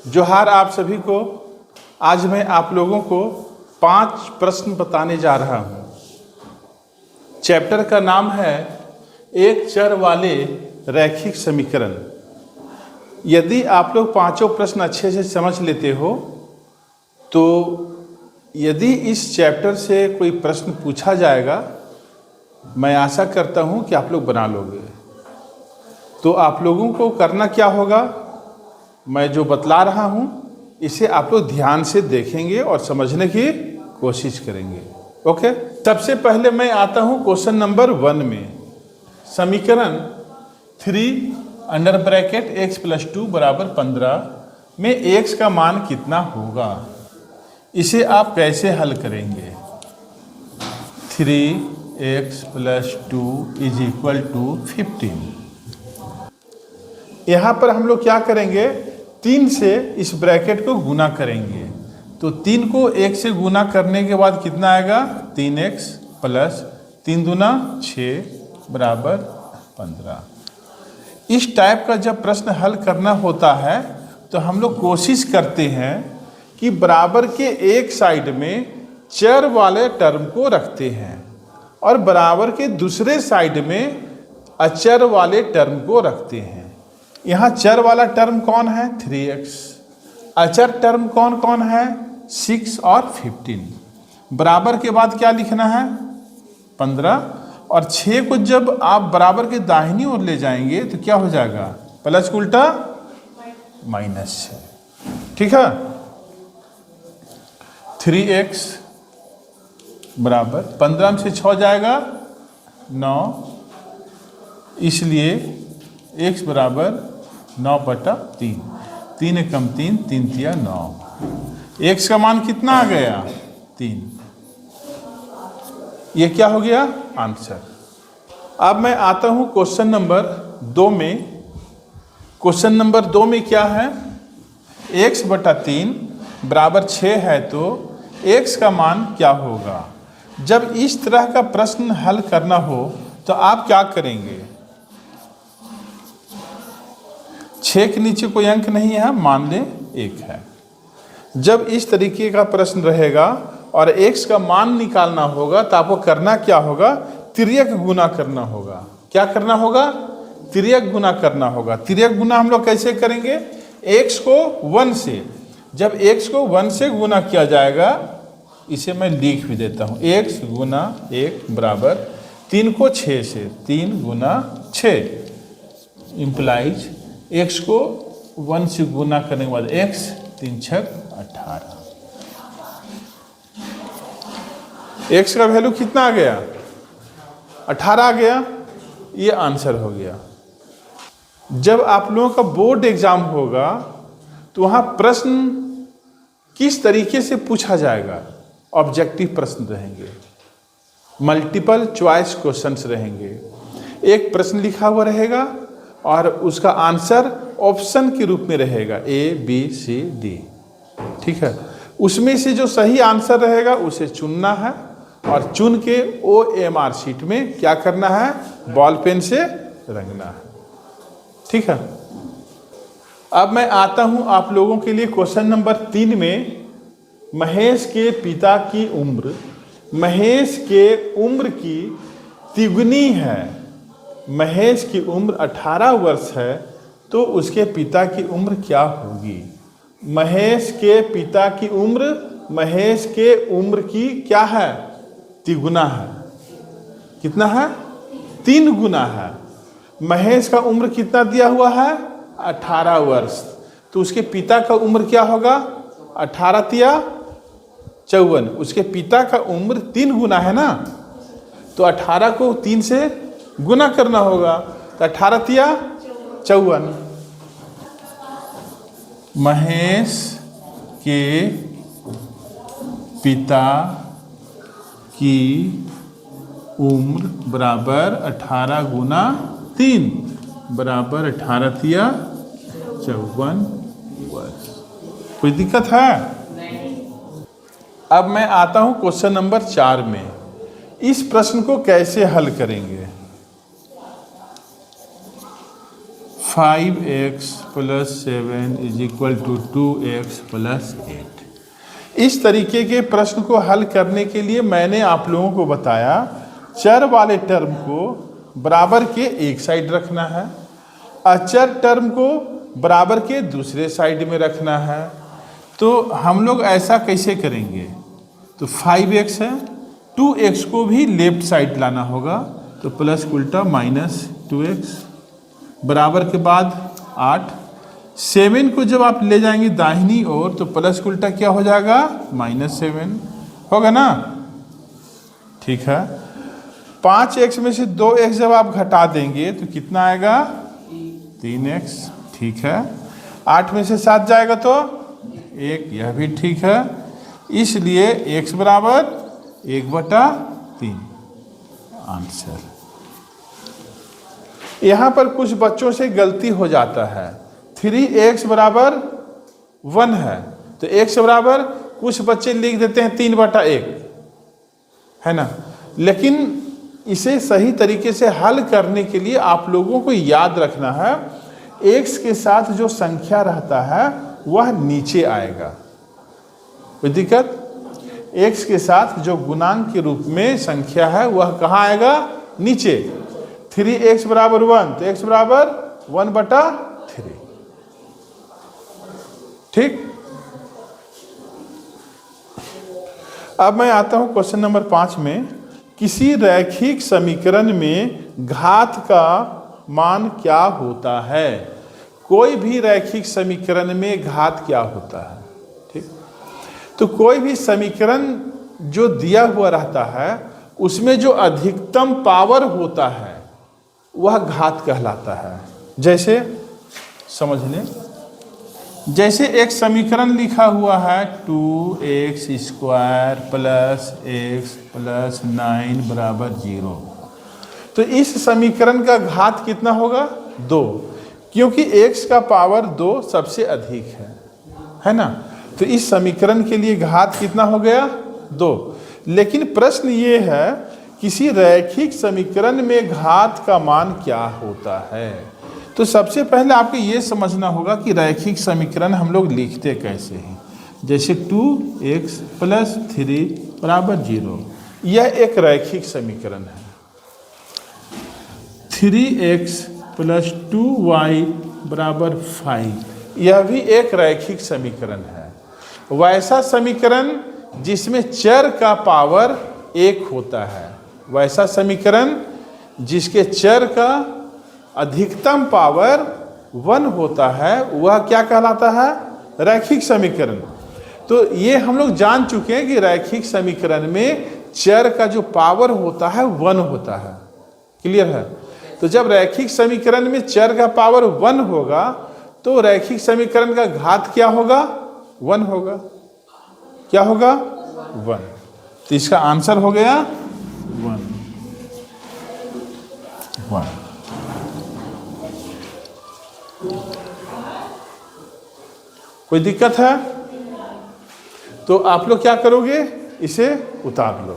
जोहार आप सभी को। आज मैं आप लोगों को 5 प्रश्न बताने जा रहा हूँ। चैप्टर का नाम है एक चर वाले रैखिक समीकरण। यदि आप लोग 5 प्रश्न अच्छे से समझ लेते हो तो यदि इस चैप्टर से कोई प्रश्न पूछा जाएगा, मैं आशा करता हूँ कि आप लोग बना लोगे। तो आप लोगों को करना क्या होगा, मैं जो बतला रहा हूँ इसे आप लोग ध्यान से देखेंगे और समझने की कोशिश करेंगे। ओके, सबसे पहले मैं आता हूँ क्वेश्चन नंबर 1 में। समीकरण 3 x + 2 = 15 में x का मान कितना होगा, इसे आप कैसे हल करेंगे। 3x + 2 = 15। यहाँ पर हम लोग क्या करेंगे, 3 से इस ब्रैकेट को गुना करेंगे। तो 3 को 1 से गुना करने के बाद कितना आएगा, 3x + 3 दूना 6 = 15। इस टाइप का जब प्रश्न हल करना होता है तो हम लोग कोशिश करते हैं कि बराबर के एक साइड में चर वाले टर्म को रखते हैं और बराबर के दूसरे साइड में अचर वाले टर्म को रखते हैं। यहाँ चर वाला टर्म कौन है, 3x। अचर टर्म कौन कौन है, 6 और 15। बराबर के बाद क्या लिखना है, 15। और 6 को जब आप बराबर के दाहिनी ओर ले जाएंगे तो क्या हो जाएगा, प्लस उल्टा -6। ठीक है, 3x बराबर 15 में से 6 जाएगा 9, इसलिए x बराबर 9/3। 3 कम 3, 3 तिया 9। x का मान कितना आ गया, 3। ये क्या हो गया, आंसर। अब मैं आता हूं क्वेश्चन नंबर 2 में। क्वेश्चन नंबर 2 में क्या है, x/3 बराबर 6 है तो x का मान क्या होगा। जब इस तरह का प्रश्न हल करना हो तो आप क्या करेंगे। 6 के नीचे कोई अंक नहीं है, मान लें 1 है। जब इस तरीके का प्रश्न रहेगा और x का मान निकालना होगा तो आपको करना क्या होगा, तिर्यक गुना करना होगा। क्या करना होगा, तिर्यक गुना करना होगा। तिर्यक गुना हम लोग कैसे करेंगे, x को 1 से, जब x को 1 से गुना किया जाएगा, इसे मैं लिख भी देता हूँ, x गुना 1 बराबर 3 को 6 से, 3 गुना 6 इम्प्लाइज x को 1 से गुना करने के बाद x, 3 × 6 = 18। x का वैल्यू कितना आ गया, 18 आ गया। ये आंसर हो गया। जब आप लोगों का बोर्ड एग्जाम होगा तो वहाँ प्रश्न किस तरीके से पूछा जाएगा, ऑब्जेक्टिव प्रश्न रहेंगे, मल्टीपल चॉइस क्वेश्चंस रहेंगे। एक प्रश्न लिखा हुआ रहेगा और उसका आंसर ऑप्शन के रूप में रहेगा, A, B, C, D। ठीक है, उसमें से जो सही आंसर रहेगा उसे चुनना है और चुन के OMR शीट में क्या करना है, बॉल पेन से रंगना है। ठीक है, अब मैं आता हूं आप लोगों के लिए क्वेश्चन नंबर 3 में। महेश के पिता की उम्र महेश के उम्र की तिगुनी है। महेश की उम्र 18 वर्ष है तो उसके पिता की उम्र क्या होगी। महेश के पिता की उम्र महेश के उम्र की क्या है, तिगुना है। कितना है, 3 गुना है। महेश का उम्र कितना दिया हुआ है, 18 वर्ष, तो उसके पिता का उम्र क्या होगा, 18 तिया 54। उसके पिता का उम्र 3 गुना है ना, तो 18 को 3 से गुना करना होगा, तो 18 तिया 54। महेश के पिता की उम्र बराबर 18 गुना 3 बराबर 18 तिया 54 वर्ष। कोई दिक्कत है। अब मैं आता हूं क्वेश्चन नंबर 4 में। इस प्रश्न को कैसे हल करेंगे। 5x + 7 = 2x + 8। इस तरीके के प्रश्न को हल करने के लिए मैंने आप लोगों को बताया चर वाले टर्म को बराबर के एक साइड रखना है, अचर टर्म को बराबर के दूसरे साइड में रखना है। तो हम लोग ऐसा कैसे करेंगे? तो 5x है, 2x को भी लेफ्ट साइड लाना होगा, तो प्लस उल्टा -2x बराबर के बाद 8। 7 को जब आप ले जाएंगे दाहिनी ओर तो प्लस उल्टा क्या हो जाएगा? -7 होगा ना? ठीक है। 5x में से 2x जब आप घटा देंगे तो कितना आएगा? 3x। ठीक है। 8 में से 7 जाएगा तो 1, यह भी ठीक है। इसलिए x बराबर 1/3 आंसर। यहाँ पर कुछ बच्चों से गलती हो जाता है। 3x बराबर 1 है तो x बराबर कुछ बच्चे लिख देते हैं 3/1, है ना? लेकिन इसे सही तरीके से हल करने के लिए आप लोगों को याद रखना है x के साथ जो संख्या रहता है वह नीचे आएगा। कोई दिक्कत? x के साथ जो गुणांक के रूप में संख्या है वह कहाँ आएगा? नीचे। 3x बराबर 1 तो x बराबर 1/3। ठीक। अब मैं आता हूं क्वेश्चन नंबर 5 में। किसी रैखिक समीकरण में घात का मान क्या होता है? कोई भी रैखिक समीकरण में घात क्या होता है? ठीक। तो कोई भी समीकरण जो दिया हुआ रहता है उसमें जो अधिकतम पावर होता है वह घात कहलाता है। जैसे समझ लें, जैसे एक समीकरण लिखा हुआ है 2x² + x + 9 = 0। तो इस समीकरण का घात कितना होगा? 2, क्योंकि x का पावर 2 सबसे अधिक है ना? तो इस समीकरण के लिए घात कितना हो गया? 2। लेकिन प्रश्न ये है किसी रैखिक समीकरण में घात का मान क्या होता है? तो सबसे पहले आपको ये समझना होगा कि रैखिक समीकरण हम लोग लिखते कैसे हैं। जैसे 2x + 3 = 0, यह एक रैखिक समीकरण है। 3x + 2y = 5, यह भी एक रैखिक समीकरण है। वैसा समीकरण जिसमें चर का पावर 1 होता है, वैसा समीकरण जिसके चर का अधिकतम पावर 1 होता है वह क्या कहलाता है? रैखिक समीकरण। तो ये हम लोग जान चुके हैं कि रैखिक समीकरण में चर का जो पावर होता है 1 होता है। क्लियर है? तो जब रैखिक समीकरण में चर का पावर 1 होगा तो रैखिक समीकरण का घात क्या होगा? 1 होगा। क्या होगा? 1। तो इसका आंसर हो गया 1। कोई दिक्कत है? तो आप लोग क्या करोगे? इसे उतार लो।